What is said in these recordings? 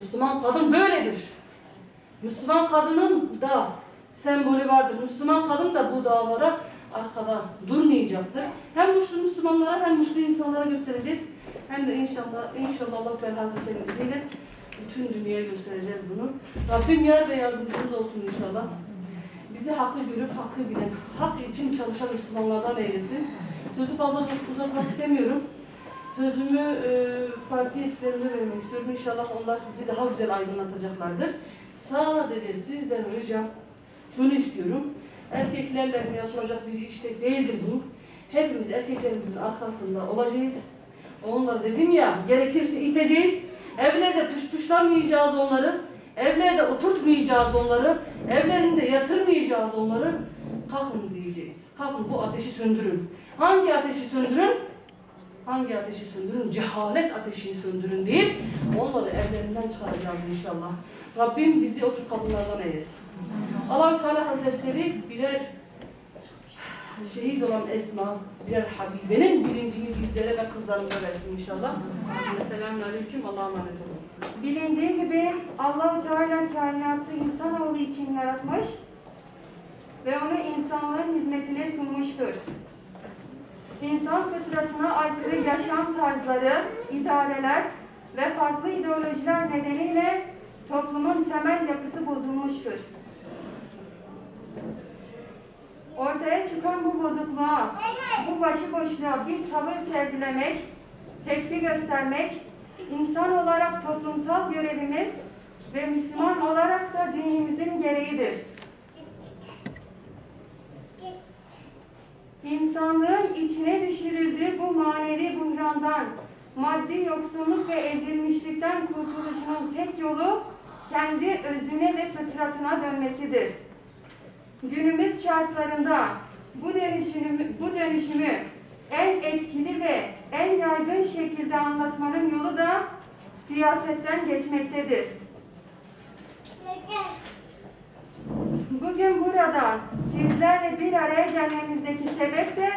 Müslüman kadın böyledir. Müslüman kadının da sembolü vardır. Müslüman kadın da bu davada arkada durmayacaktır. Hem müşri Müslümanlara hem müşri insanlara göstereceğiz. Hem de inşallah Allah Teala Hazretleri'nin izniyle bütün dünyaya göstereceğiz bunu. Rabbim yar ve yardımcımız olsun inşallah. Bizi haklı görüp hakkı bilen, hak için çalışan Müslümanlardan eylesin. Sözü fazla uzatmak istemiyorum. Sözümü parti etkilerine vermek istiyorum. İnşallah onlar bizi daha güzel aydınlatacaklardır. Sadece sizden ricam şunu istiyorum. Erkeklerle yapılacak bir iş değildir bu. Hepimiz erkeklerimizin arkasında olacağız. Onları dedim ya, gerekirse iteceğiz. Evlerde tuşlamayacağız onları. Evlerde oturtmayacağız onları. Evlerinde yatırmayacağız onları. Kalkın diyeceğiz. Kalkın bu ateşi söndürün. Hangi ateşi söndürün? Hangi ateşi söndürün? Cehalet ateşini söndürün deyip onları evlerinden çıkaracağız inşallah. Rabbim bizi otur kapılardan eylesin. Allah-u Teala Hazretleri birer şehit olan Esma, birer Habibe'nin bilincini bizlere ve kızlarımıza versin inşallah. Selamünaleyküm. Allah'a emanet olun. Bilindiği gibi Allah-u Teala kainatı insanoğlu için yaratmış ve onu insanlığın hizmetine sunmuştur. İnsan fıtratına aykırı yaşam tarzları, idareler ve farklı ideolojiler nedeniyle toplumun temel yapısı bozulmuştur. Ortaya çıkan bu bozukluğa, bu başıboşluğa bir tavır sergilemek, tepki göstermek, insan olarak toplumsal görevimiz ve Müslüman olarak da dinimizin gereğidir. İnsanlığın içine düşürüldüğü bu manevi buhrandan, maddi yoksunluk ve ezilmişlikten kurtuluşunun tek yolu kendi özüne ve fıtratına dönmesidir. Günümüz şartlarında bu dönüşümü en etkili ve en yaygın şekilde anlatmanın yolu da siyasetten geçmektedir. Bugün burada sizlerle bir araya gelmemizdeki sebep de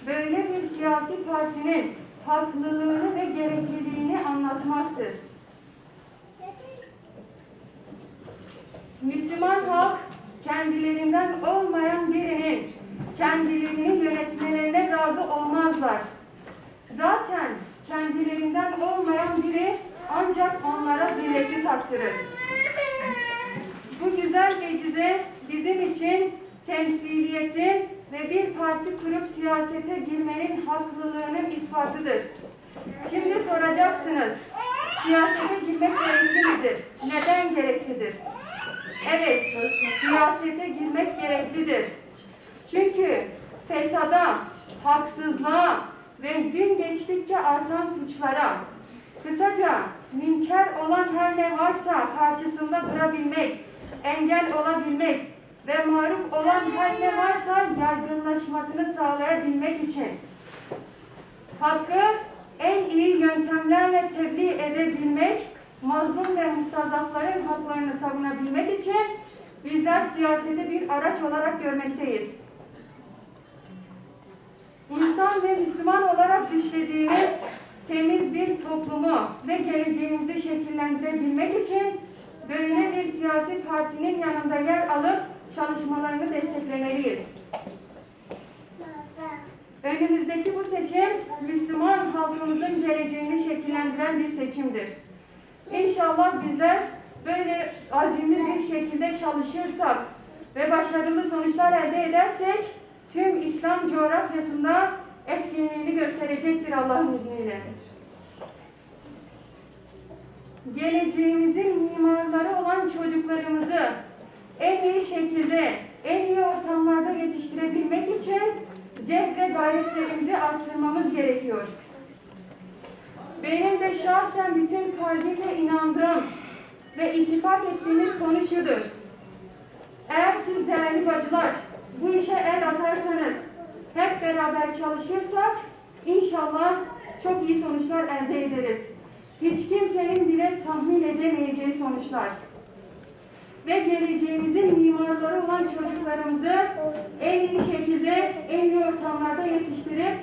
böyle bir siyasi partinin haklılığını ve gerekliliğini anlatmaktır. Müslüman halk kendilerinden olmayan birinin kendilerini yönetmelerine razı olmazlar. Zaten kendilerinden olmayan biri ancak onlara zilletli taktırır. Bu güzel vecize bizim için temsiliyetin ve bir parti kurup siyasete girmenin haklılığının ispatıdır. Şimdi soracaksınız, siyasete girmek gerekli midir? Neden gereklidir? Evet, siyasete girmek gereklidir. Çünkü fesada, haksızlığa ve gün geçtikçe artan suçlara, kısaca münker olan her ne varsa karşısında durabilmek, engel olabilmek ve maruf olan her ne varsa yaygınlaşmasını sağlayabilmek için hakkı en iyi yöntemlerle tebliğ edebilmek, mazlum ve mustazafların haklarını savunabilmek için bizler siyaseti bir araç olarak görmekteyiz. İnsan ve Müslüman olarak düşlediğimiz temiz bir toplumu ve geleceğimizi şekillendirebilmek için böyle bir siyasi partinin yanında yer alıp çalışmalarını desteklemeliyiz. Önümüzdeki bu seçim Müslüman halkımızın geleceğini şekillendiren bir seçimdir. İnşallah bizler böyle azimli bir şekilde çalışırsak ve başarılı sonuçlar elde edersek tüm İslam coğrafyasında etkinliğini gösterecektir Allah'ın izniyle. Geleceğimizin mimarları olan çocuklarımızı en iyi şekilde, en iyi ortamlarda yetiştirebilmek için cehd ve gayretlerimizi artırmamız gerekiyor. Benim de şahsen bütün kalbimle inandığım ve ittifak ettiğimiz konu şudur. Eğer siz değerli bacılar bu işe el atarsanız, hep beraber çalışırsak inşallah çok iyi sonuçlar elde ederiz. Hiç kimsenin bile tahmin edemeyeceği sonuçlar. Ve geleceğimizin mimarları olan çocuklarımızı en iyi şekilde, en iyi ortamlarda yetiştirip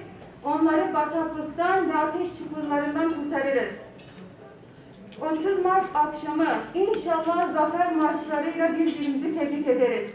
onları bataklıktan ve ateş çukurlarından kurtarırız. 30 Mart akşamı inşallah zafer marşlarıyla birbirimizi tebrik ederiz.